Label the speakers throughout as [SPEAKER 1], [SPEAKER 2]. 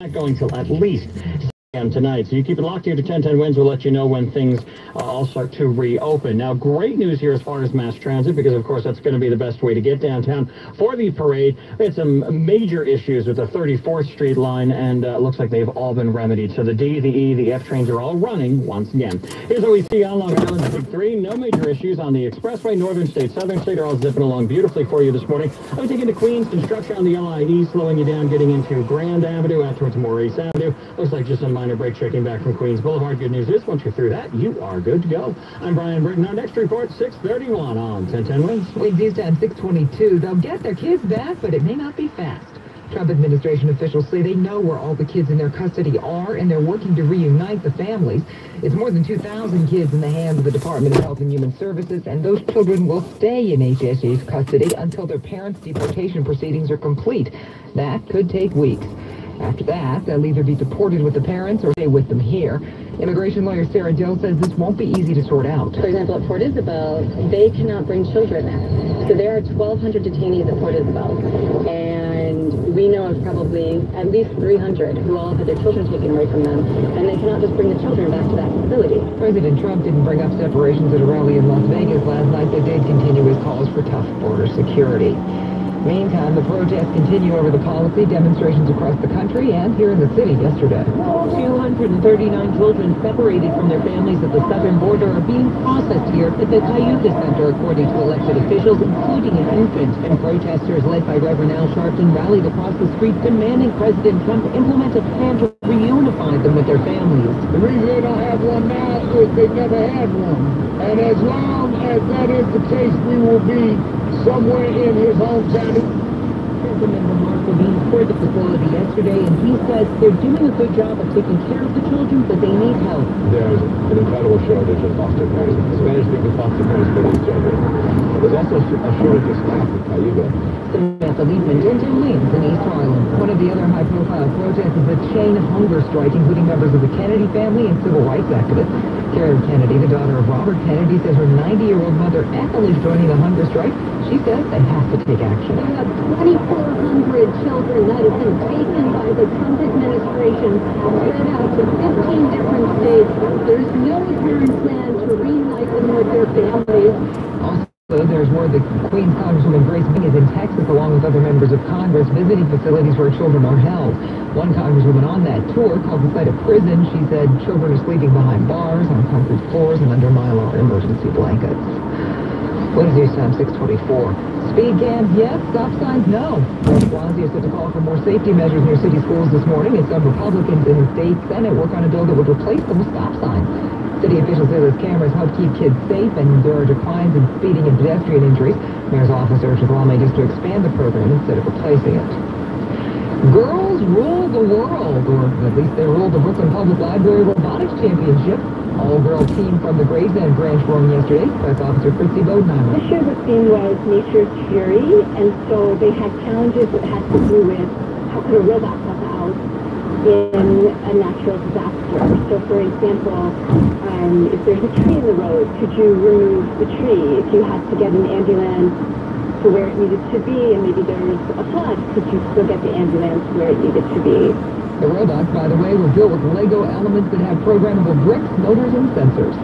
[SPEAKER 1] Not going till at least 6 p.m. tonight. So you keep it locked here to 1010 Wins. We'll let you know when things all start to reopen. Now, great news here as far as mass transit, because of course that's going to be the best way to get downtown for the parade. We had some major issues with the 34th Street line, and it looks like they've all been remedied. So the D, the E, the F trains are all running once again. Here's what we see on Long Island Big 3. No major issues on the Expressway. Northern State, Southern State are all zipping along beautifully for you this morning. I'm taking to Queens. Construction on the LIE slowing you down, getting into Grand Avenue out towards Maurice Avenue. Looks like just a minor break checking back from Queens Boulevard. Good news is, once you're through that, you are good to go. I'm Brian Britton. Our next report, 6:31 on 1010 Wins.
[SPEAKER 2] Winds east time 6:22. They'll get their kids back, but it may not be fast. Trump administration officials say they know where all the kids in their custody are, and they're working to reunite the families. It's more than 2,000 kids in the hands of the Department of Health and Human Services, and those children will stay in HHA's custody until their parents' deportation proceedings are complete. That could take weeks. After that, they'll either be deported with the parents or stay with them here. Immigration lawyer Sarah Dill says this won't be easy to sort out.
[SPEAKER 3] For example, at Port Isabel, they cannot bring children there. So there are 1,200 detainees at Port Isabel. And we know of probably at least 300 who all have had their children taken away from them. And they cannot just bring the children back to that facility.
[SPEAKER 2] President Trump didn't bring up separations at a rally in Las Vegas last night, but did continue his calls for tough border security. Meantime, the protests continue over the policy, demonstrations across the country and here in the city yesterday.
[SPEAKER 4] 239 children separated from their families at the southern border are being processed here at the Cayuga Center, according to elected officials, including an infant. And protesters led by Reverend Al Sharpton rallied across the street demanding President Trump implement a plan to reunify them with their families.
[SPEAKER 5] The reason they don't have one now is they never had one. And as long as that is the case, we will be somewhere in his hometown.
[SPEAKER 4] Councilmember Mark Levine toured the facility yesterday, and he says they're doing a good job of taking care of the children, but they need help.
[SPEAKER 6] There's an incredible shortage of foster parents. Spanish-speaking foster parents for these children. There's also a shortage of staff in Cayuga.
[SPEAKER 4] Samantha Liebman, 1010 Wins in East Harlem.
[SPEAKER 2] One of the other high-profile protests is a chain of hunger strike, including members of the Kennedy family and civil rights activists. Karen Kennedy, the daughter of Robert Kennedy, says her 90-year-old mother, Ethel, is joining the hunger strike. She says they have to take action.
[SPEAKER 3] We have 2,400 children that have been taken by the Trump administration, spread out to 15 different states. There's no apparent plan to reunite them with their families.
[SPEAKER 2] Also, there's word that Queens Congresswoman Grace Meng is in Texas along with other members of Congress visiting facilities where children are held. One congresswoman on that tour called the site a prison. She said children are sleeping behind bars, on concrete floors, and under Mylar emergency blankets. Wednesday time 6:24. Speed cams, yes. Stop signs, no. Blasio said to call for more safety measures near city schools this morning, and some Republicans in the state Senate work on a bill that would replace them with stop signs. City officials say those cameras help keep kids safe, and there are declines in speeding and pedestrian injuries. Mayor's office urges lawmakers to expand the program instead of replacing it. Girls rule the world, or at least they ruled the Brooklyn Public Library Robotics Championship. All-girl team from the Gravesend branch won yesterday. Press officer Christy Bodenheimer.
[SPEAKER 3] This year the theme was Nature's Fury, and so they had challenges that had to do with how could a robot help out in a natural disaster. So for example, if there's a tree in the road, could you remove the tree? If you had to get an ambulance to where it needed to be, and maybe there's a flood, could you still get the ambulance where it needed to be?
[SPEAKER 2] The robots, by the way, were built with Lego elements that have programmable bricks, motors, and sensors.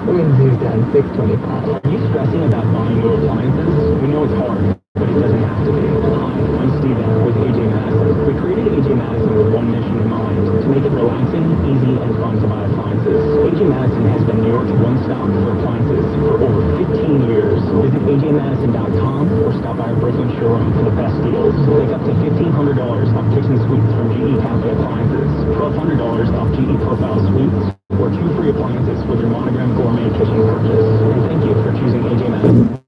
[SPEAKER 2] Winds news down 6:25.
[SPEAKER 1] Are you stressing about buying new appliances? We know it's hard, but it doesn't have to be. Hi, I'm Steven with AJ Madison. We created AJ Madison with one mission in mind, to make it relaxing, easy, and fun to buy appliances. AJ Madison has been New York's one-stop for appliances for over 15 years. Visit ajmadison.com or stop by our Brooklyn showroom for the best deals. Save up to $1,500 off kitchen suites from GE Cafe Appliances, $1,200 off GE Profile Suites, or 2 free appliances with your Monogram Gourmet Kitchen purchase. And thank you for choosing AJ Madison.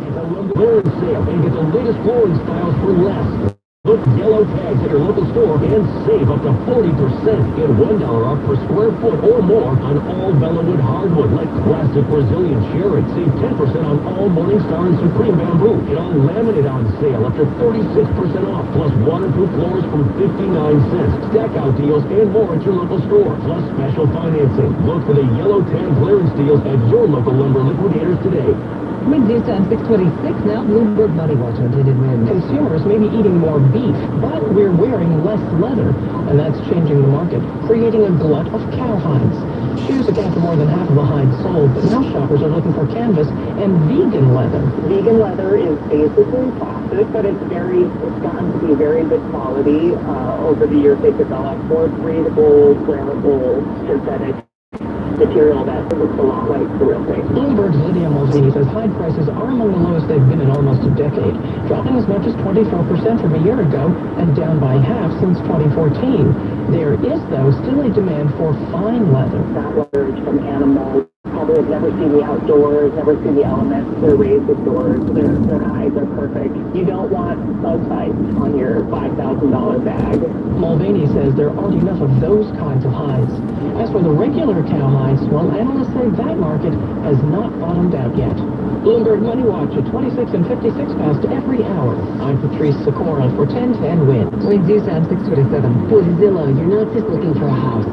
[SPEAKER 1] It's a clearance sale and get the latest flooring styles for less. Look yellow tags at your local store and save up to 40%. Get $1 off per square foot or more on all Bellawood hardwood like classic Brazilian cherry. Save 10% on all Morningstar and Supreme bamboo. Get all laminate on sale up to 36% off, plus waterproof floors from 59 cents. Stack out deals and more at your local store, plus special financing. Look for the yellow tag clearance deals at your local lumber liquidators today.
[SPEAKER 2] Wind news time 6:26 now. Bloomberg Money Watch on Tinted Wind.
[SPEAKER 4] Consumers may be eating more beef, but we're wearing less leather, and that's changing the market, creating a glut of cowhides. Shoes account for more than half of the hides sold, but now shoppers are looking for canvas and vegan leather.
[SPEAKER 7] Vegan leather is basically plastic, but it's gotten to be very good quality. Over the years, they've developed more breathable, flammable, synthetic material that looks a lot like the real thing.
[SPEAKER 4] Bloomberg's Lydia Mulvaney says hide prices are among the lowest they've been in almost a decade, dropping as much as 24% from a year ago and down by half since 2014. There is, though, still a demand for fine leather.
[SPEAKER 7] That leather is from animals. Probably have never seen the outdoors, never seen the elements. They're raised indoors. Their hides are perfect. You don't want those hides on your $5,000 bag.
[SPEAKER 4] Mulvaney says there aren't enough of those kinds of hides. As for the regular cowhides, well, analysts say that market has not bottomed out yet. Bloomberg Money Watch at 26 and 56 past every hour. I'm Patrice Sikora for 1010 Wind.
[SPEAKER 2] Wind news time 6:27.
[SPEAKER 8] With Zillow, you're not just looking for a house.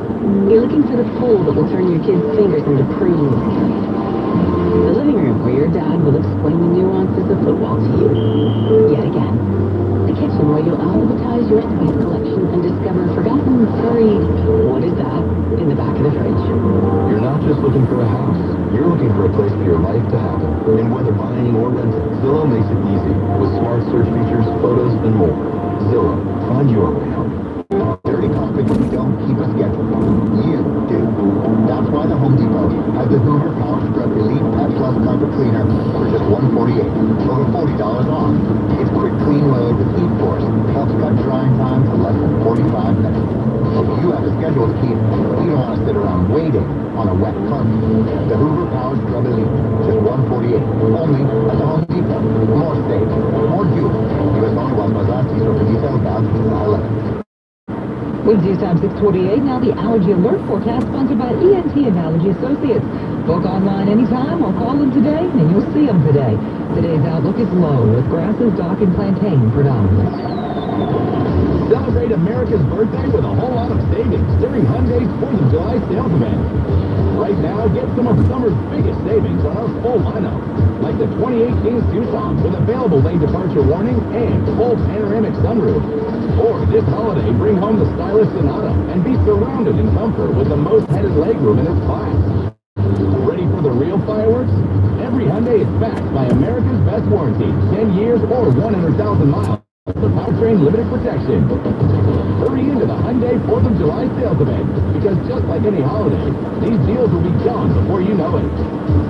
[SPEAKER 8] You're looking for the pool that will turn your kids' fingers into prunes. The living room where your dad will explain the nuances of football to you. Yet again. The kitchen where you'll alphabetize your spice collection and discover forgotten, buried, what is that, in the back of the fridge.
[SPEAKER 6] You're not just looking for a house. You're looking for a place for your life to happen. And whether buying or renting, Zillow makes it easy with smart search features, photos, and more. Zillow, find your way home.
[SPEAKER 9] Dirty carpet don't keep a schedule. You do. That's why the Home Depot has the Hoover Power Scrub Elite Pet Plus Carpet Cleaner for just $148, over $40 off. Its quick clean load with heat force helps cut drying time to less than 45 minutes. If you have a schedule to keep, you don't want to sit around waiting on a wet carpet. The Hoover Power Scrub Elite, just $148, only at the Home Depot. More safe, more doable. U.S. only while supplies last. See store for details about July 11th.
[SPEAKER 2] Wind news time 6:28 now. The allergy alert forecast sponsored by ENT and Allergy Associates. Book online anytime or call them today and you'll see them today. Today's outlook is low with grasses, dock, and plantain predominant.
[SPEAKER 1] Celebrate America's birthday with a whole lot of savings during Hyundai's 4th of July sales event. Right now, get some of summer's biggest savings on our full lineup, like the 2018 Tucson with available lane departure warning and full panoramic sunroof. Or this holiday, bring home the stylish Sonata and be surrounded in comfort with the most headed legroom in its class. Ready for the real fireworks? Every Hyundai is backed by America's best warranty, 10 years or 100,000 miles. The powertrain limited protection. Hurry into the Hyundai 4th of July sales event, because just like any holiday, these deals will be gone before you know it.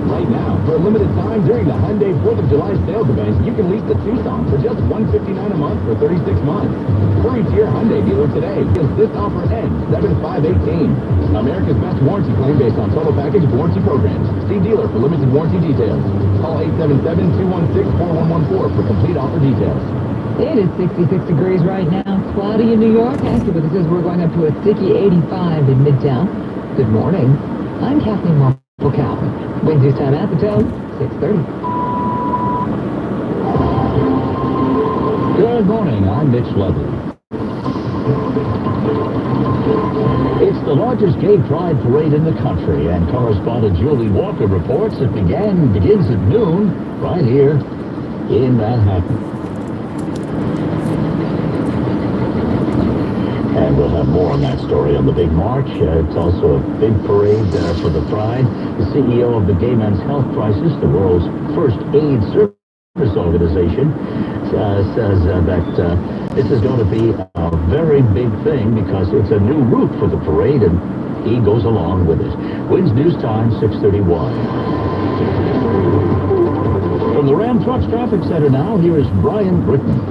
[SPEAKER 1] Right now, for a limited time during the Hyundai 4th of July sales event, you can lease the Tucson for just $159 a month for 36 months. Hurry to your Hyundai dealer today, because this offer ends 7/5/18. America's best warranty claim based on total package warranty programs. See dealer for limited warranty details. Call 877-216-4114 for complete offer details.
[SPEAKER 2] It is 66 degrees right now. It's cloudy in New York. Actually, this is we're going up to a sticky 85 in Midtown. Good morning. I'm Kathleen Marple-Calvin. Wind news time at the tone, 6:30.
[SPEAKER 10] Good morning. I'm Mitch Lovely. It's the largest gay pride parade in the country, and correspondent Julie Walker reports it begins at noon right here in Manhattan. And we'll have more on that story on the big march. It's also a big parade for the Pride. The CEO of the Gay Men's Health Crisis, the world's first AIDS service organization, says that this is going to be a very big thing because it's a new route for the parade, and he goes along with it. Winds News Time, 6:31. From the Ram Trucks Traffic Center now, here is Brian Britton.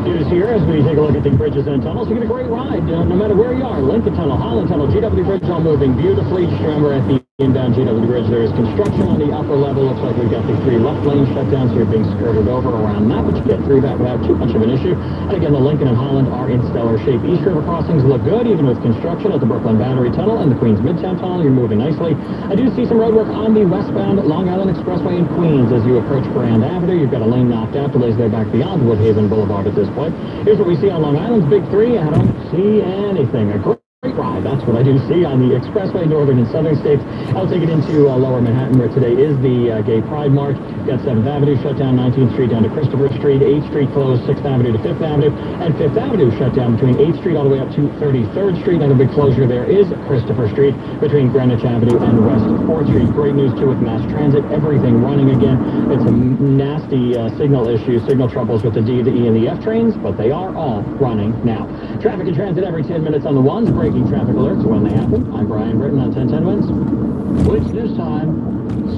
[SPEAKER 1] News here as we take a look at the bridges and tunnels. You get a great ride no matter where you are. Lincoln Tunnel, Holland Tunnel, GW Bridge all moving beautifully. Just remember at the inbound GW Bridge there is construction on the upper level. Looks like we've got the 3 left lanes shut down, so you're being skirted over around that, but you get through that without too much of an issue. And again, the Lincoln and Holland are in stellar shape. East River crossings look good, even with construction at the Brooklyn Battery Tunnel and the Queens Midtown Tunnel. You're moving nicely. I do see some road work on the westbound Long Island Expressway in Queens as you approach Grand Avenue. You've got a lane knocked out, delays there back beyond Woodhaven Boulevard at this point. Here's what we see on Long Island's Big 3. I don't see anything. A great pride. That's what I do see on the expressway, northern and southern states. I'll take it into lower Manhattan, where today is the Gay Pride March. Got 7th Avenue shut down, 19th Street down to Christopher Street, 8th Street closed, 6th Avenue to 5th Avenue, and 5th Avenue shut down between 8th Street all the way up to 33rd Street. Another big closure there is Christopher Street between Greenwich Avenue and West 4th Street. Great news, too, with mass transit. Everything running again. It's a nasty signal issue, signal troubles with the D, the E, and the F trains, but they are all running now. Traffic and transit every 10 minutes on the ones. Breaking traffic alerts when they happen. I'm Brian Britton on 1010 Wins.
[SPEAKER 10] It's news time,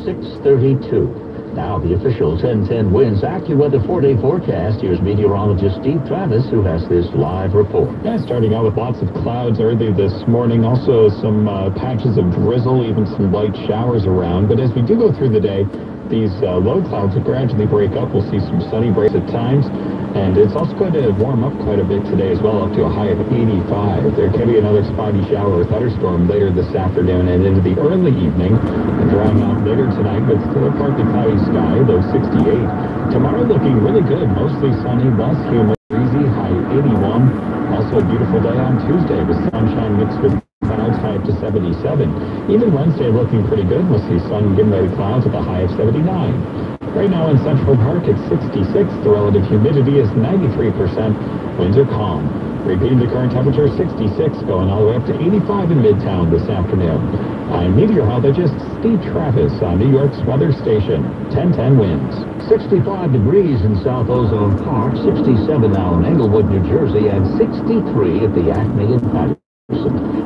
[SPEAKER 10] 6:32. Now the official 1010 Wins AccuWeather 4-day forecast. Here's meteorologist Steve Travis, who has this live report.
[SPEAKER 11] Yeah, starting out with lots of clouds early this morning. Also some patches of drizzle, even some light showers around. But as we do go through the day, these low clouds will gradually break up. We'll see some sunny breaks at times. And it's also going to warm up quite a bit today as well, up to a high of 85. There can be another spotty shower or thunderstorm later this afternoon and into the early evening. And drying out later tonight with still a partly cloudy sky, low 68. Tomorrow looking really good, mostly sunny, less humid, breezy, high 81. Also a beautiful day on Tuesday with sunshine mixed with clouds, high up to 77. Even Wednesday looking pretty good. We'll see sun getting ready clouds with a high of 79. Right now in Central Park, it's 66. The relative humidity is 93%. Winds are calm. Repeating the current temperature, 66, going all the way up to 85 in Midtown this afternoon. I'm meteorologist Steve Travis on New York's weather station, 1010 Winds.
[SPEAKER 10] 65 degrees in South Ozone Park, 67 now in Englewood, New Jersey, and 63 at the Acme in Patterson.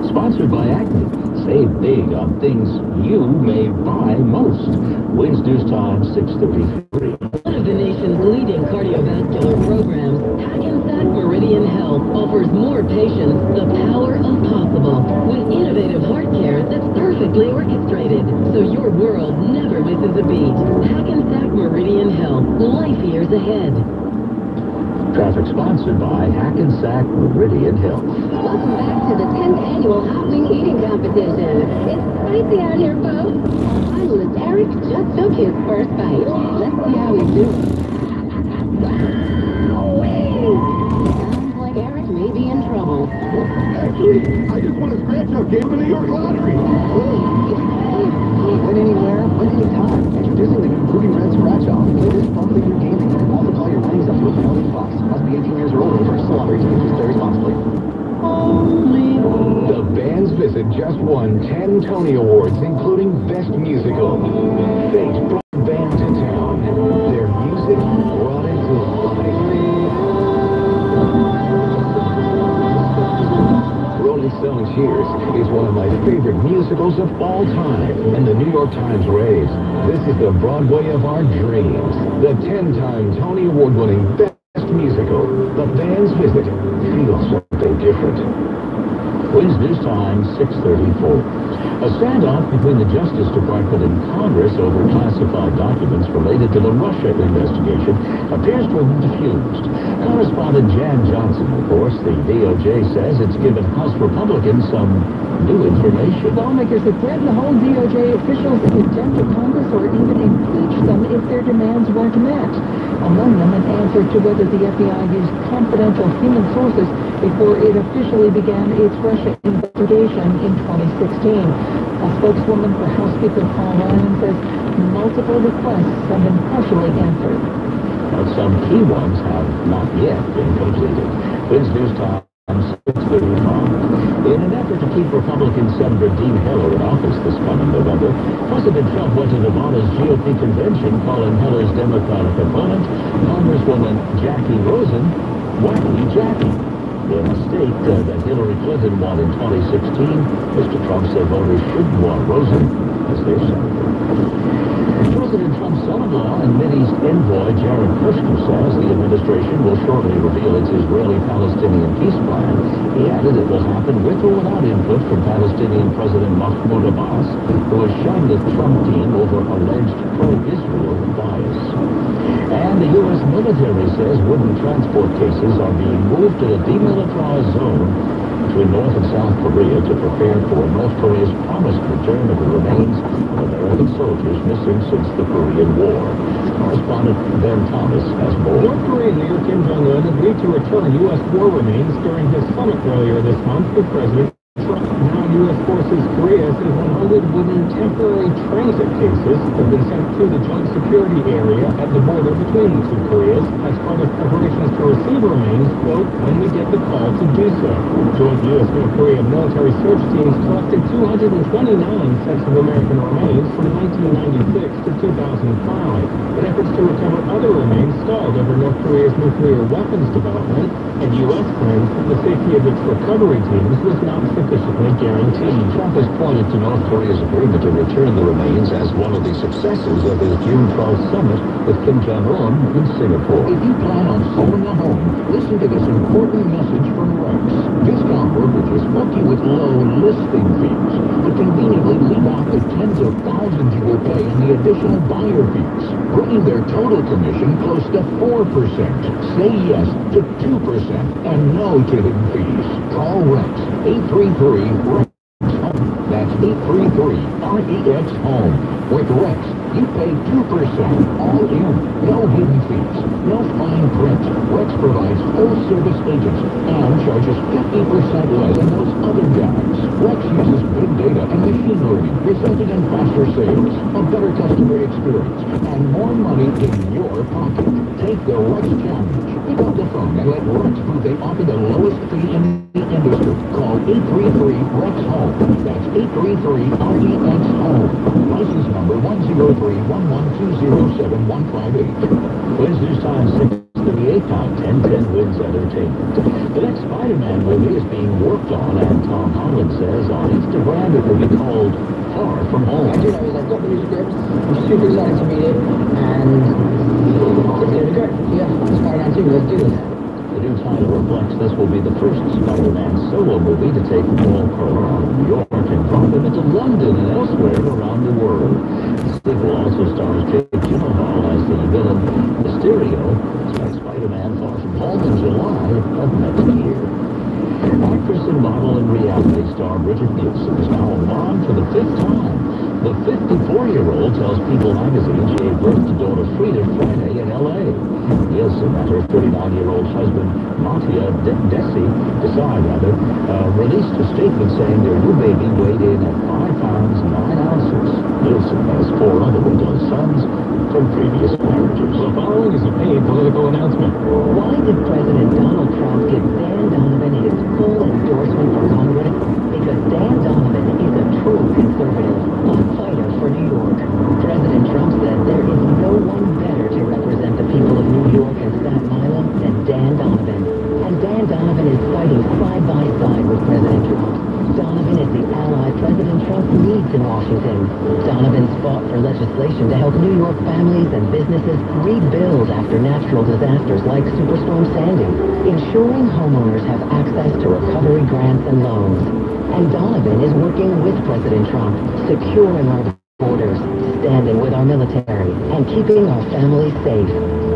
[SPEAKER 10] Sponsored by Acme. Save big on things you may buy most. Winds news time, 6:33.
[SPEAKER 8] One of the nation's leading cardiovascular programs, Hackensack Meridian Health offers more patients the power of possible with innovative heart care that's perfectly orchestrated, so your world never misses a beat. Hackensack Meridian Health, life years ahead.
[SPEAKER 10] Traffic sponsored by Hackensack Meridian Health.
[SPEAKER 12] Welcome back to the 10th annual Hot Wing Eating Competition. It's spicy out here, folks. Our finalist Eric just took his first bite. Let's see how he's doing. Sounds like Eric may be in trouble.
[SPEAKER 9] Actually, I just won a scratch-off game of the New York Lottery. Win anywhere, win anytime. Introducing the new Ruby Red Scratch-Off. Play this bumpy new game and you can multiply your winnings up to $1 million. Must be 18 years or older for lottery tickets. Use very responsibly.
[SPEAKER 6] The band's visit just won 10 Tony Awards, including Best Musical. Fate brought the band to town. Their music brought it to life. Rolling Stone Cheers is one of my favorite musicals of all time, and the New York Times raves, this is the Broadway of our dreams. The 10-time Tony Award-winning Best Musical, The Band's Visit, feels something different.
[SPEAKER 10] Winds news time, 6:34. A standoff between the Justice Department and Congress over classified documents related to the Russia investigation appears to have been diffused. Correspondent Jan Johnson reports the DOJ says it's given House Republicans some new information.
[SPEAKER 4] Lawmakers have threatened to hold DOJ officials in contempt of Congress or even impeach them if their demands weren't met. Among them, an answer to whether the FBI used confidential human sources before it officially began its Russia investigation in 2016. A spokeswoman for House Speaker Paul Ryan says multiple requests have been partially answered.
[SPEAKER 10] But some key ones have not yet been completed. Winds news time, 6:35. In an effort to keep Republican Senator Dean Heller in office this coming November, President Trump went to Nevada's GOP convention calling Heller's Democratic opponent, Congresswoman Jackie Rosen, Wacky Jackie. In a state that Hillary Clinton won in 2016, Mr. Trump said voters shouldn't want Rosen as their senator. President Trump's son-in-law and Mideast envoy Jared Kushner says the administration will shortly reveal its Israeli-Palestinian peace plan. He added it will happen with or without input from Palestinian President Mahmoud Abbas, who has shunned the Trump team over alleged pro-Israel bias. And the U.S. military says wooden transport cases are being moved to the demilitarized zone between North and South Korea to prepare for North Korea's promised return of the remains of American soldiers missing since the Korean War. Correspondent Ben Thomas has more.
[SPEAKER 1] North Korean leader Kim Jong-un agreed to return U.S. war remains during his summit earlier this month with President Non-U.S. Forces Korea says 100 wooden temporary transit cases have been sent to the joint security area at the border between the two Koreas as part of preparations to receive remains, quote, when we get the call to do so. Joint U.S. North Korea military search teams collected 229 sets of American remains from 1996 to 2005. But efforts to recover other remains stalled over North Korea's nuclear weapons development, and U.S. claims that the safety of its recovery teams was not sufficiently guaranteed.
[SPEAKER 6] Trump has pointed to North Korea's agreement to return the remains as one of the successes of his June 12th summit with Kim Jong-un in Singapore.
[SPEAKER 13] If you plan on selling a home, listen to this important message from Rex. Discount brokerages book you with low listing fees, but conveniently leave out the tens of thousands you will pay in the additional buyer fees, bringing their total commission close to 4%. Say yes to 2% and no to hidden fees. Call Rex 833-REX. That's 833-REX Home. With Rex, you pay 2% all in. No hidden fees. No fine print. Rex provides full-service agents and charges 50% less than those other guys. Rex uses big data and machine learning, resulting in faster sales, a better customer experience, and more money in your pocket. Take the Rex Challenge. Pick up the phone and let Rex prove they offer the lowest fee in the industry. Call 833-REX-HOME. That's 833-REX Home. License number 103-11207-158.
[SPEAKER 10] Quiz News Time 6:38 on 1010 Wins Entertainment. The next Spider-Man movie is being worked on, and Tom Holland says on Instagram it will be called Far From Home.
[SPEAKER 2] I did. I've got the new script. I'm super excited to read it, and it's going to be great. Yeah, Spider-Man 2, let's do this.
[SPEAKER 10] The new title reflects this will be the first Spider-Man solo movie to take Paul Parker out of New York and drop him into London and elsewhere around the world. The sequel also stars Jake Gyllenhaal as the villain Mysterio. Expect Spider-Man Far From Home in July of next year. Actress and model and reality star Bridget Nielsen is now a mom for the 5th time. The 54-year-old tells People magazine she gave birth to daughter Frida Friday in L.A. Nielsen and her 39-year-old husband, Mattia Desai, released a statement saying their new baby weighed in at 5 pounds 9 ounces. Nielsen has 4 other adult sons from previous marriages.
[SPEAKER 1] The following is a paid political announcement.
[SPEAKER 8] Why did President Donald Trump give Dan Donovan his full endorsement for Congress? Because Dan Donovan is a true conservative, a fighter for New York. President Trump said there is no one better to represent the people of New York and Staten Island than Dan Donovan. And Dan Donovan is fighting side by side with President Trump. Donovan is the ally President Trump needs in Washington. Donovan's fought for legislation to help New York families and businesses rebuild after natural disasters like Superstorm Sandy, ensuring homeowners have access to recovery grants and loans. And Donovan is working with President Trump, securing our borders, standing with our military, and keeping our families safe.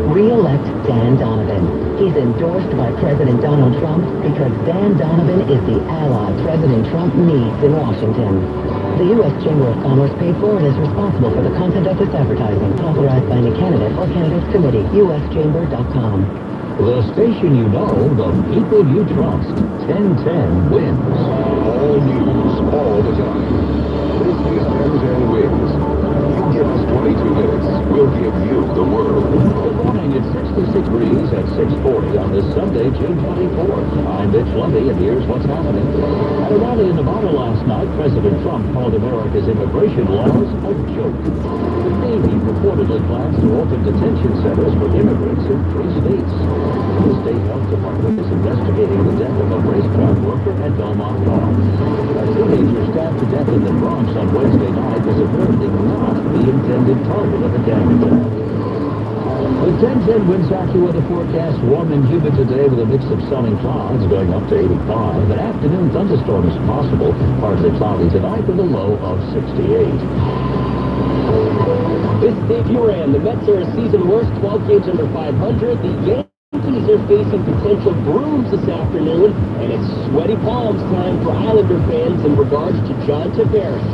[SPEAKER 8] Re-elect Dan Donovan. He's endorsed by President Donald Trump because Dan Donovan is the ally President Trump needs in Washington. The U.S. Chamber of Commerce paid for and is responsible for the content of this advertising, authorized by any candidate or candidates committee, uschamber.com.
[SPEAKER 10] The station you know, the people you trust. 1010 Wins.
[SPEAKER 6] All news, all the time. This is 1010 Wins. You give us 22 minutes, we'll give you the world.
[SPEAKER 10] Good morning, it's 66 degrees at 6:40 on this Sunday, June 24th. I'm Mitch Lundy, and here's what's happening. At a rally in Nevada last night, President Trump called America's immigration laws a joke. The Navy reportedly plans to open detention centers for immigrants in 3 states. The state health department is investigating the death of a racetrack worker at Belmont Park. A teenager stabbed to death in the Bronx on Wednesday night was apparently not the intended target of a gang attack. The 1010 Wins AccuWeather forecast warm and humid today with a mix of sun and clouds going up to 85. An afternoon thunderstorm is possible, partly cloudy tonight with a low of 68.
[SPEAKER 14] This is Dave Uran. The Mets are a season worst, 12 games under 500. The Yankees are facing potential brooms this afternoon, and it's sweaty palms time for Islander fans in regards to John Tavares.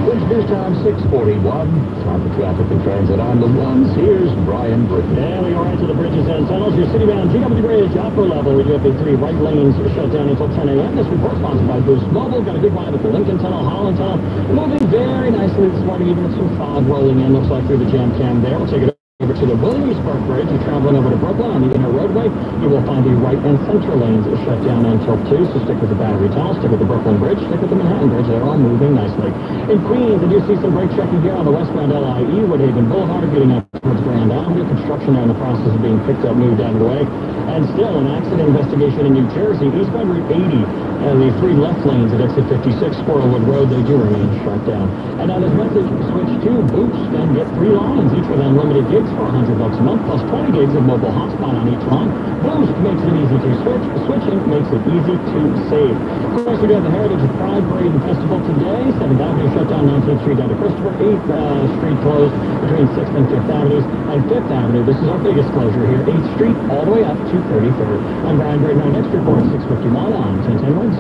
[SPEAKER 10] Twins News Time, 6:41. Time for traffic and transit on the ones. Here's Brian Britton.
[SPEAKER 14] Yeah, we go right to the bridges and tunnels. Your city-bound GW Bridge, upper level, UFA 3 right lanes shut down until 10 a.m. This report sponsored by Boost Mobile. Got a good ride at the Lincoln Tunnel, Holland Tunnel. Moving very nicely this morning, even with some fog rolling in. Looks like through the jam cam there. We'll take it over to the Williamsburg Bridge. You're traveling over to Brooklyn on the inner roadway. You will find the right and center lanes shut down until 2, so stick with the Battery Tunnel, stick with the Brooklyn Bridge, stick with the Manhattan Bridge. They're all moving nicely. In Queens, I do see some brake checking here on the westbound LIE, Woodhaven Boulevard, getting up towards Grand Avenue. Construction there in the process of being picked up, moved out of the way. And still, an accident investigation in New Jersey, eastbound Route 80, and the 3 left lanes at exit 56, Squirrelwood Road, they do remain shut down. And now this message, switch to Boost and get 3 lines, each with unlimited gigs for $100 a month, plus 20 gigs of mobile hotspot on each line. Boost makes it easy to switch. Switching makes it easy to save. Of course, we got the Heritage of Pride Parade and Festival today. 7th Avenue shut down, 19th Street down to Christopher, 8th Street closed between 6th and 5th Avenues, and 5th Avenue. This is our biggest closure here, 8th Street all the way up to 33rd. I'm Brian Britton. Our next report at 6:51 on 1010 Wins.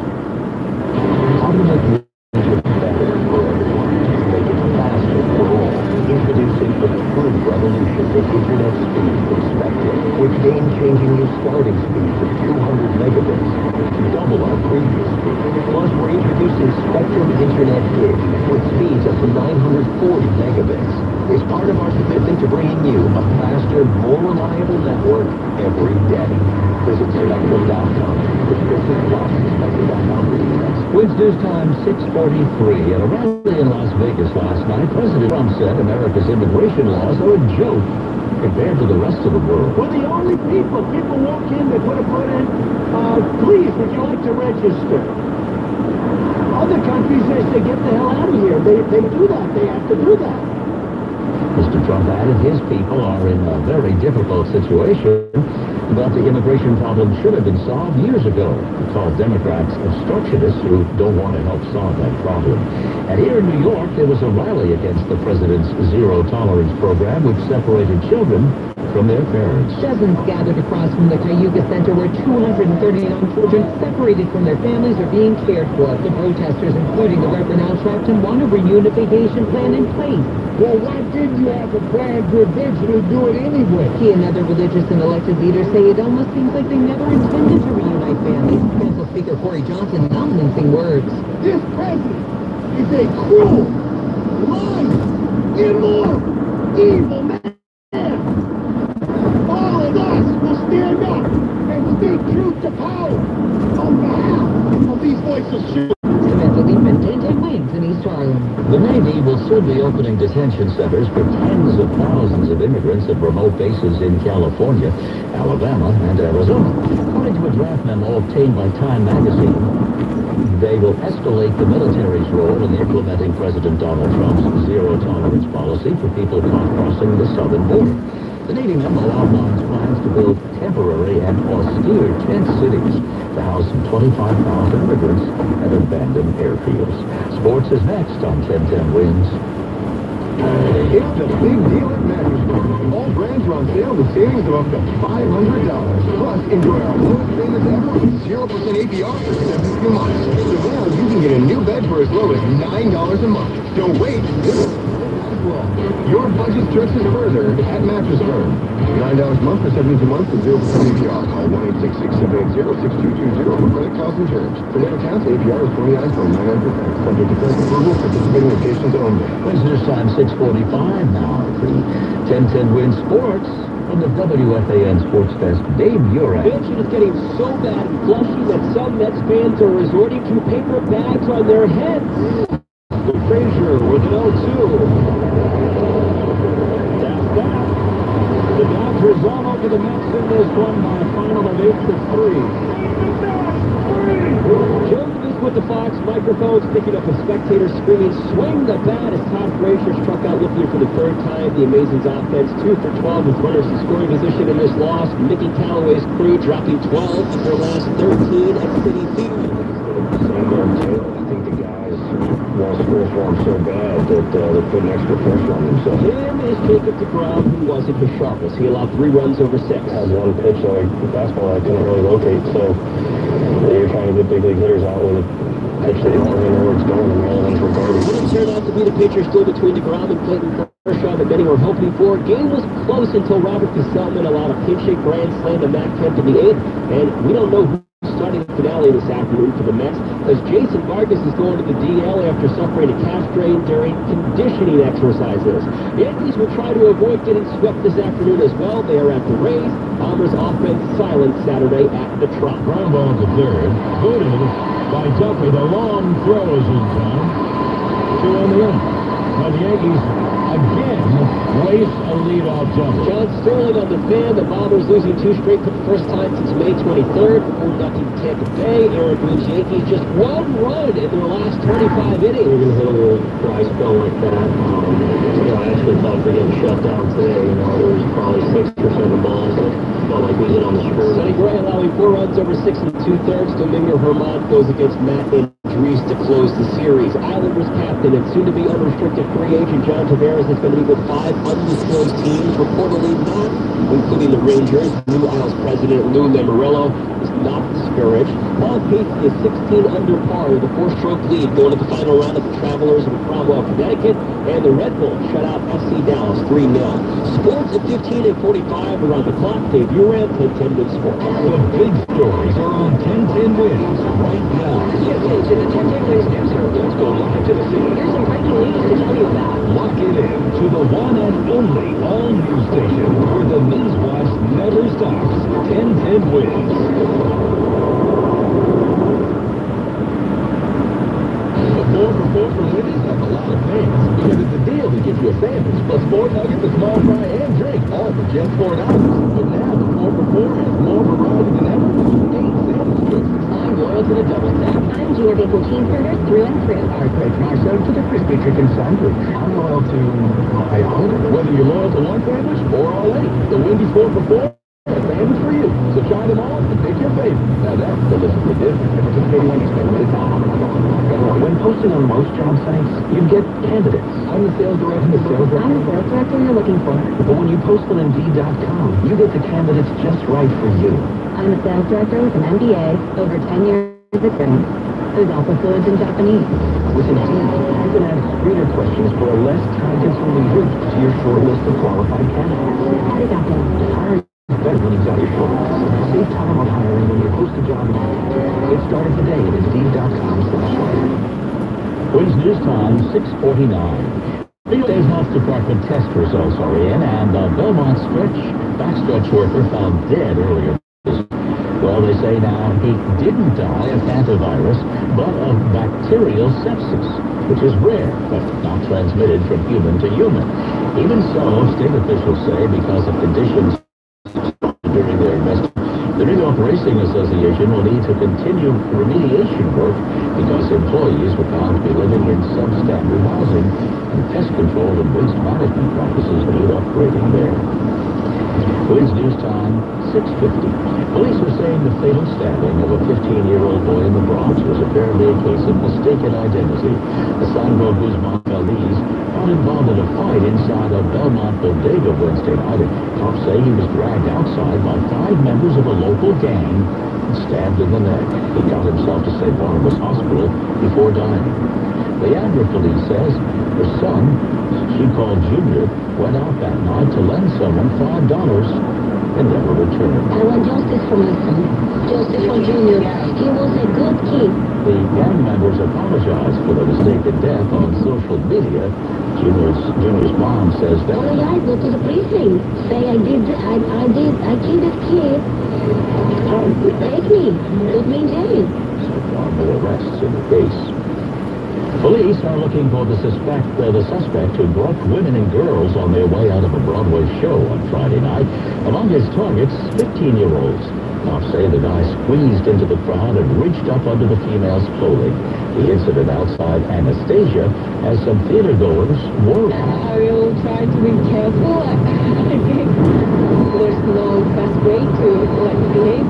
[SPEAKER 6] How to make music better for everyone? Make it faster for all. Introducing the true revolution of internet speed from Spectrum, with game-changing new starting speeds of 200 megabits, double our previous speed. Plus, we're introducing Spectrum Internet Gig with speeds up to 940 megabits. It's part of our commitment to bringing you a faster, more reliable network every day. Visit Spectrum.com. Prescription Plus, Spectrum.com for details.
[SPEAKER 10] Twins News Time, 6:43. At a rally in Las Vegas last night, President Trump said America's immigration laws are a joke compared to the rest of the world.
[SPEAKER 5] We're the only people. People walk in, they put a foot in. Please, would you like to register? Other countries, they say, get the hell out of here. They do that. They have to do that.
[SPEAKER 10] Mr. Trump added his people are in a very difficult situation, but the immigration problem should have been solved years ago. He called Democrats obstructionists who don't want to help solve that problem. And here in New York, there was a rally against the president's zero-tolerance program, which separated children from their parents.
[SPEAKER 2] Dozens gathered across from the Cayuga Center where 239 children separated from their families are being cared for. The protesters, including the Reverend Al Sharpton, want a reunification plan in place.
[SPEAKER 5] Well, why didn't you have a plan to eventually do it anyway?
[SPEAKER 2] He and other religious and elected leaders say it almost seems like they never intended to reunite families. Council Speaker Corey Johnson not mincing words.
[SPEAKER 5] This president is a cruel, lying, immoral, evil man. All of us will stand up and speak truth to power on behalf of these voices.
[SPEAKER 2] Samantha Liebman, 1010 Wins in East Harlem.
[SPEAKER 10] The Navy will soon be opening detention centers for tens of thousands of immigrants at remote bases in California, Alabama, and Arizona. According to a draft memo obtained by Time magazine, they will escalate the military's role in implementing President Donald Trump's zero-tolerance policy for people caught crossing the southern border. The Navy memo outlines plans to build temporary and austere tent cities to house 25,000 immigrants at abandoned airfields. Sports is next on 1010 Wins.
[SPEAKER 6] It's the big deal at Mattress. All brands are on sale with savings of up to $500. Plus, enjoy our lowest payments ever with 0% APR for 72 months. So now you can get a new bed for as low as $9 a month. Don't wait. Your budget stretches further at Mattress Firm. $9 a month for 72 months with 0% APR. Call 1-866-780-6220 for credit costs and terms. For net accounts, APR is 29.99%. Subject to credit approval, participating locations only.
[SPEAKER 10] Business time 6:45 now. The 1010 Win Sports from the WFAN Sports Desk. Dave Urach.
[SPEAKER 14] Pitching is getting so bad and flushy that some Mets fans are resorting to paper bags on their heads. Frazier with an 0-2. That's that. The Dodgers all over the Mets in this one by a final of 8-3. Jones with the Fox microphones, picking up a spectator screaming, "Swing the bat!" as Todd Frazier struck out looking for the third time. The Amazing's offense 2 for 12 with runners in scoring position in this loss. Mickey Callaway's crew dropping 12 of their last 13 at Citi Field.
[SPEAKER 6] I think the guys want to score for him so bad that they're putting extra pressure on themselves.
[SPEAKER 14] Him is Jacob deGrom, who wasn't his sharpest. He allowed 3 runs over 6.
[SPEAKER 6] Had one pitch, like basketball, I couldn't really locate, so you're trying to get big league hitters out with a pitch that you don't really know where it's going, and the other one's regarded.
[SPEAKER 15] turned out to be the pitcher still between DeGrom and Clayton Kershaw that many were hoping for. Game was close until Robert Gesellman allowed a pinch hit grand slam to Matt Kemp in the 8th, and we don't know who's starting the finale this afternoon for the Mets, as Jason Vargas is going to the DL after suffering a calf strain during conditioning exercises. The Yankees will try to avoid getting swept this afternoon as well. They are at the Rays. Bombers offense silent Saturday at the Trop.
[SPEAKER 6] Ground ball to third. Booted by Duffy. The long throw is in time. 2 on the inning. Now the Yankees again waste a leadoff double.
[SPEAKER 15] John Sterling on the fan. The Bombers losing 2 straight for the first time since May 23rd. 4-0 Tampa Bay. Aaron Boone's Yankees just 1 run in their last 25 innings.
[SPEAKER 14] We're going to hit a little dry spell like that. I actually thought we were getting shut down today. There was probably 6 or 7 balls that felt like we hit on the screw.
[SPEAKER 15] Sonny Gray allowing 4 runs over 6 2/3. Domingo Germán goes against Matt Andriese to close the series. Islanders captain and soon-to-be unrestricted free agent John Tavares is going to be with 5 undisclosed teams, reportedly not including the Rangers. New Isles president Lou Lamoriello is not discouraged. Paul Casey is 16 under par with a 4-stroke lead going to the final round of the Travelers in Cromwell, Connecticut, and the Red Bulls shut out FC Dallas 3-0. Sports at 15 and 45 around the clock. Dave Uram, 1010 Wins Sports.
[SPEAKER 6] The big stories are on 1010 Wins right now.
[SPEAKER 16] Yes, it's in the 1010 Wins newsroom. Let's go live to the city. Here's some breaking news to tell you about.
[SPEAKER 6] Lock it in to the one and only all-news station where the news watch never stops. 1010 Wins.
[SPEAKER 13] The 4 for Wendy's have a lot of fans because it's a deal that gives you a sandwich plus 4 nuggets, a small fry, and drink, all for just $4. But now the 4 for 4 has more variety than ever with 8 sandwich choices. I'm loyal to the double stack.
[SPEAKER 12] I'm Gia Bacon Cheeseburgers through and through.
[SPEAKER 13] I take myself to the crispy chicken sandwich. I'm loyal to my hunger. Whether you're loyal to one sandwich or all 8, the Wendy's 4 for 4 a sandwich for you. So try them all and pick your favorite. Now that's deliciously different. Participating Wendy's when posting on most job sites, you get candidates. I'm the sales director.
[SPEAKER 12] I'm the sales director you're looking for.
[SPEAKER 13] But when you post on Indeed.com, you get the candidates just right for you.
[SPEAKER 12] I'm a sales director with an MBA, over 10 years experience. There's also fluent in Japanese.
[SPEAKER 13] With Indeed, you can add screener questions for a less time-consuming route to your short list of qualified candidates.
[SPEAKER 12] Arigato.
[SPEAKER 13] Hiring is better when you've got your short list. Save time on hiring when you post a job in Indeed. Get started today at Indeed.com/hiring.
[SPEAKER 10] Wins News Time, 6:49. Today's Health Department test results are in, and the Belmont backstretch worker found dead earlier. Well, they say now he didn't die of hantavirus, but of bacterial sepsis, which is rare, but not transmitted from human to human. Even so, state officials say because of conditions during their investigation, the New York Racing Association will need to continue remediation work because employees were found to be living in substandard housing, and pest control and waste management practices need upgrading there. Wins News Time, 6:50. Police are saying the fatal stabbing of a 15-year-old boy in the Bronx was apparently a case of mistaken identity. Hassanbo Guzman Valdez found involved in a fight inside a Belmont bodega Wednesday night. Cops say he was dragged outside by 5 members of a local gang and stabbed in the neck. He got himself to St. Barnabas Hospital before dying. Leandra Police says her son, she called Junior, went out that night to lend someone $5 and never returned.
[SPEAKER 12] I want justice for my son. Justice for Junior. He was a good kid.
[SPEAKER 10] The gang members apologized for the mistaken death on social media. Junior's mom says that.
[SPEAKER 12] All right, go to the precinct. Say I killed this kid. Take me. Put me in jail.
[SPEAKER 10] So far, no arrests in the case. Police are looking for the suspect who broke women and girls on their way out of a Broadway show on Friday night. Among his targets, 15-year-olds. Cops say the guy squeezed into the crowd and reached up under the female's clothing. The incident outside Anastasia has some theater goers worried.
[SPEAKER 17] I will try to be careful. I think there's no best way to behave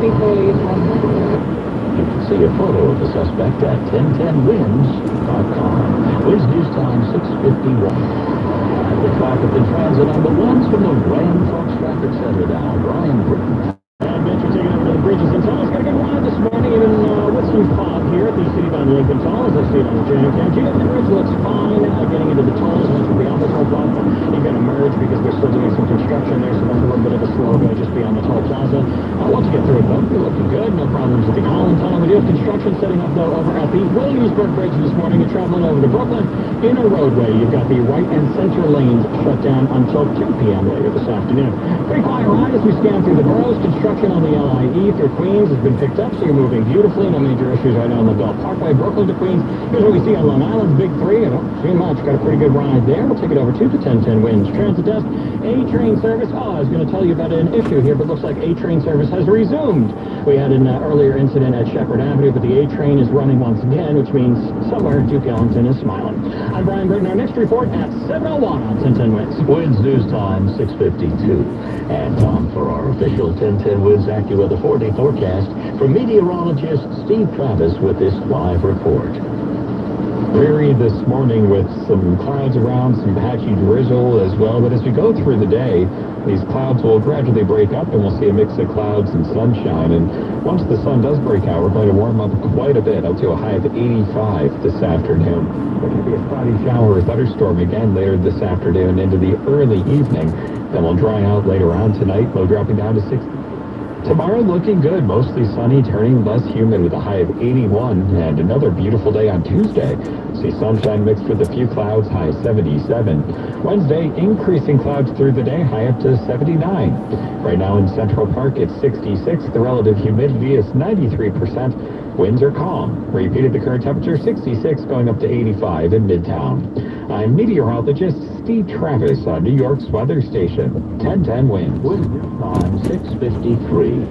[SPEAKER 17] before it happens.
[SPEAKER 10] You can see a photo of the suspect at 1010wins.com. Wins News Time, 6:51. And the traffic and transit on the ones from the Ram Trucks Traffic Center now. Brian Britton.
[SPEAKER 14] And Mitch, you're taking over the bridges and tunnels. Got a good ride this morning, even with some fog here at the City-bound Lincoln Tunnel, as I see it on the Jam Cam. Juniper Bridge looks fine getting into the tunnels. Once you're beyond the toll plaza, you got to merge because they're still doing some construction there, so that's a little bit of a slow go just beyond the toll plaza. Once you get through it, though, you're looking good. No problems with the Holland Tunnel. We do have construction setting up, though, over at the Williamsburg Bridge this morning. You're traveling over to Brooklyn in a roadway. You've got the right and center lanes shut down until 2 p.m. later this afternoon. Pretty quiet ride as we scan through the boroughs. Construction on the LIE through Queens has been picked up, so you're moving beautifully. No major issues right now on the Bell Parkway. Brooklyn to Queens. Here's what we see on Long Island's Big 3. I don't see much. Got a pretty good ride there. We'll take it over to the 1010 Winds Transit Desk. A-Train service. Oh, I was going to tell you about an issue here, but looks like A-Train service has resumed. We had an earlier incident at Shepherd Avenue, but the A-Train is running once again, which means somewhere Duke Ellington is smiling. I'm Brian Burton. Our next report at 7:01 on 1010 Winds.
[SPEAKER 10] Winds News Time, 6:52. And time for our official 1010 Winds AccuWeather 4-day forecast from meteorologist Steve Travis with this live report.
[SPEAKER 11] Dreary this morning with some clouds around, some patchy drizzle as well. But as we go through the day, these clouds will gradually break up and we'll see a mix of clouds and sunshine. And once the sun does break out, we're going to warm up quite a bit, up to a high of 85 this afternoon. There could be a spotty shower or thunderstorm again later this afternoon into the early evening. Then we'll dry out later on tonight, low dropping down to 60. Tomorrow looking good, mostly sunny, turning less humid with a high of 81, and another beautiful day on Tuesday. See sunshine mixed with a few clouds, high 77. Wednesday, increasing clouds through the day, high up to 79. Right now in Central Park, it's 66. The relative humidity is 93%. Winds are calm. Repeated the current temperature, 66, going up to 85 in Midtown. I'm meteorologist Steve Travis on New York's weather station, 1010 Winds.
[SPEAKER 10] Winds time, 6:53.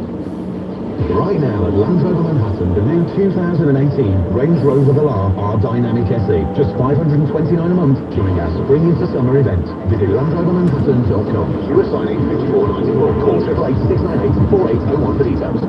[SPEAKER 10] Right now at Land Rover Manhattan, the new 2018 Range Rover Velar R Dynamic SE. Just $529 a month during our Spring into Summer event. Visit LandRoverManhattan.com. QSID 5494. Call 888-698-4801 for details.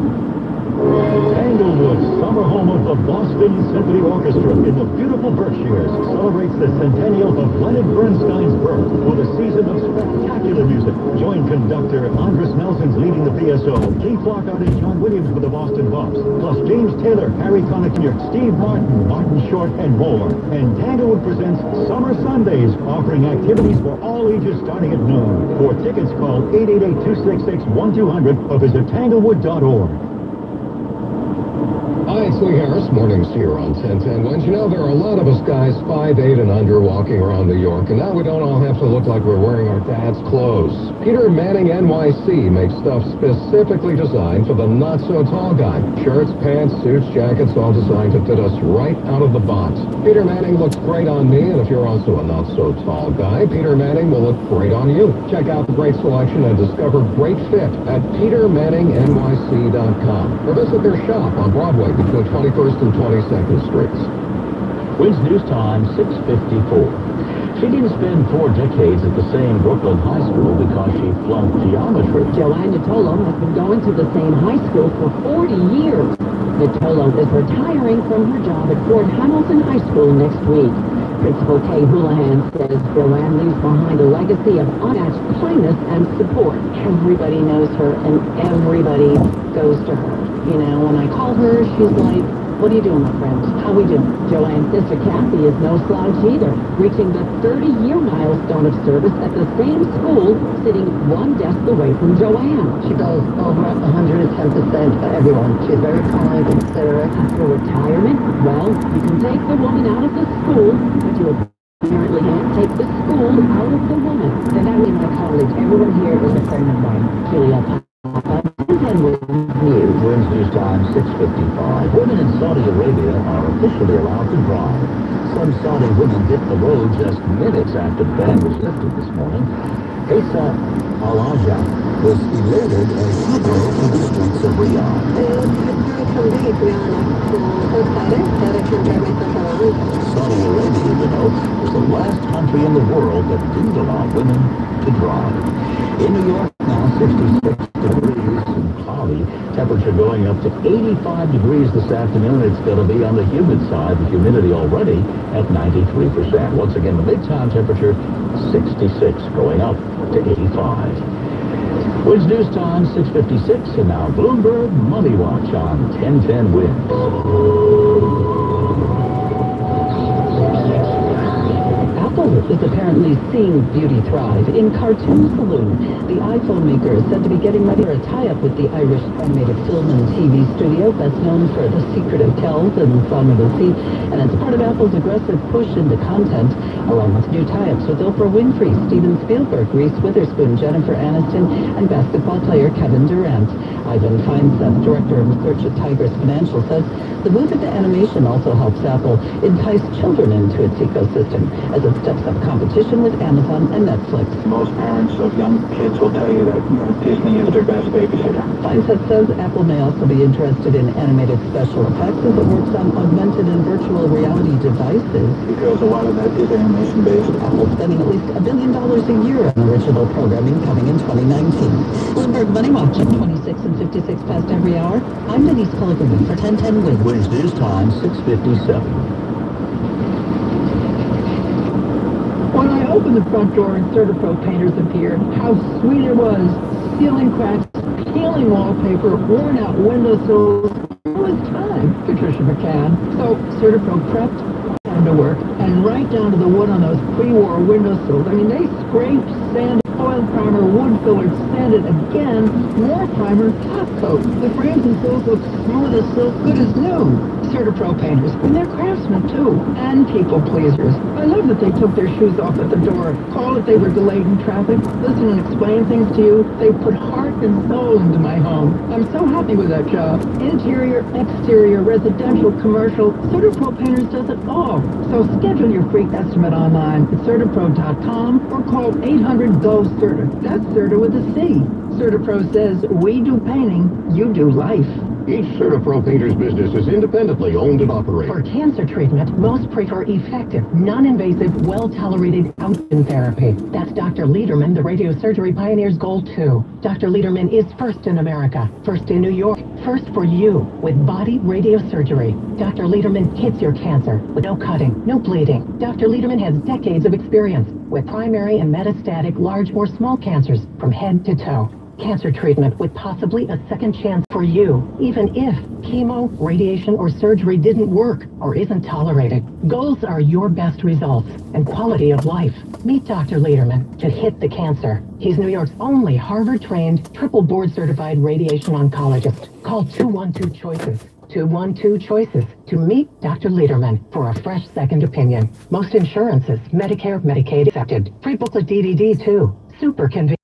[SPEAKER 18] Tanglewood, summer home of the Boston Symphony Orchestra in the beautiful Berkshires, celebrates the centennial of Leonard Bernstein's birth with a season of spectacular music. Join conductor Andres Nelson's leading the BSO, Keith Lockhart and John Williams with the Boston Bucks, plus James Taylor, Harry Connick Jr., Steve Martin, Martin Short, and more. And Tanglewood presents Summer Sundays, offering activities for all ages starting at noon. For tickets, call 888-266-1200 or visit tanglewood.org.
[SPEAKER 13] Hi, it's Lee Harris, mornings here on 1010 Winds. You know, there are a lot of us guys 5'8" and under walking around New York, and now we don't all have to look like we're wearing our dad's clothes. Peter Manning NYC makes stuff specifically designed for the not-so-tall guy. Shirts, pants, suits, jackets, all designed to fit us right out of the box. Peter Manning looks great on me, and if you're also a not-so-tall guy, Peter Manning will look great on you. Check out the great selection and discover great fit at petermanningnyc.com, or visit their shop on Broadway between 21st and 22nd Streets.
[SPEAKER 10] Winds News Time, 6:54. She didn't spend 4 decades at the same Brooklyn high school because she flunked geometry.
[SPEAKER 8] Joanne Natolo has been going to the same high school for 40 years. Natolo is retiring from her job at Fort Hamilton High School next week. Principal Kay Houlihan says Joanne leaves behind a legacy of unmatched kindness and support. Everybody knows her and everybody goes to her. You know, when I call her, she's like, "What are you doing, my friend? How we doing?" Joanne's sister Kathy is no slouch either, reaching the 30-year milestone of service at the same school, sitting one desk away from Joanne.
[SPEAKER 19] She goes over 110% for everyone. She's very kind and considerate.
[SPEAKER 8] After retirement, well, you can take the woman out of the school, but you apparently can't take the school out of the woman.
[SPEAKER 19] And that means my colleagues. Everyone here is a friend of mine.
[SPEAKER 8] Julia Papa, 1010 News.
[SPEAKER 10] Winds News Time, 6:55. Women in Saudi Arabia are officially allowed to drive. Some Saudi women hit the road just minutes after the ban was lifted this morning. Asa Al-Aja was elated as she drove through the streets of Riyadh. Saudi Arabia, you know, was the last country in the world that didn't allow women to drive. In New York now, 66 degrees and cloudy. Temperature going up to 85 degrees this afternoon. It's going to be on the humid side. The humidity already at 93%. Once again, the midtown temperature 66, going up to 85. Wins News Time, 6:56, and now Bloomberg Money Watch on 1010 Wins.
[SPEAKER 4] Apple is apparently seeing beauty thrive in Cartoon Saloon. The iPhone maker is said to be getting ready for a tie-up with the Irish animated film and TV studio best known for The Secret of Kells and Song of the Sea, and it's part of Apple's aggressive push into content, along with new tie-ups with Oprah Winfrey, Steven Spielberg, Reese Witherspoon, Jennifer Aniston, and basketball player Kevin Durant. Ivan Feinseth, director of research at Tigris Financial, says the move into animation also helps Apple entice children into its ecosystem as it steps up competition with Amazon and Netflix.
[SPEAKER 20] Most parents of young kids will tell you that Disney is their best babysitter.
[SPEAKER 4] Feinseth says Apple may also be interested in animated special effects as it works on augmented and virtual reality devices.
[SPEAKER 20] Because a lot of that is animation-based.
[SPEAKER 4] Apple's spending at least $1 billion a year on original programming coming in 2019. Bloomberg Money Watch at 26 and 56 past every hour. I'm Denise Culligan for 1010 Wins.
[SPEAKER 10] Wins News Time, 6:57.
[SPEAKER 2] When I opened the front door and CertaPro painters appeared, how sweet it was. Ceiling cracks, peeling wallpaper, worn out windowsills. It was time, Patricia McCann. So CertaPro prepped down to work and right down to the wood on those pre-war windowsills. I mean, they scraped, sanded, oil primer, wood filler, sanded again, more primer, top coat. The frames and sills look smooth as silk, good as new. CertaPro painters, and they're craftsmen too, and people pleasers. I love that they took their shoes off at the door, called if they were delayed in traffic, listen and explain things to you. They put heart and soul into my home. I'm so happy with that job. Interior, exterior, residential, commercial, CertaPro painters does it all. So schedule your free estimate online at CertaPro.com or call 800-GO-CERTA. That's Certa with a C. CertaPro says, we do painting, you do life.
[SPEAKER 13] Each CertaPro painter's business is independently owned and operated.
[SPEAKER 21] For cancer treatment, most prefer effective, non-invasive, well-tolerated outpatient therapy. That's Dr. Lederman, the radiosurgery pioneer's goal, too. Dr. Lederman is first in America, first in New York, first for you with body radiosurgery. Dr. Lederman hits your cancer with no cutting, no bleeding. Dr. Lederman has decades of experience with primary and metastatic large or small cancers from head to toe. Cancer treatment with possibly a second chance for you, even if chemo, radiation, or surgery didn't work or isn't tolerated. Goals are your best results and quality of life. Meet Dr. Lederman to hit the cancer. He's New York's only Harvard-trained, triple board-certified radiation oncologist. Call 212-CHOICES. 212-CHOICES to meet Dr. Lederman for a fresh second opinion. Most insurances, Medicare, Medicaid accepted. Free booklet DVD too. Super convenient.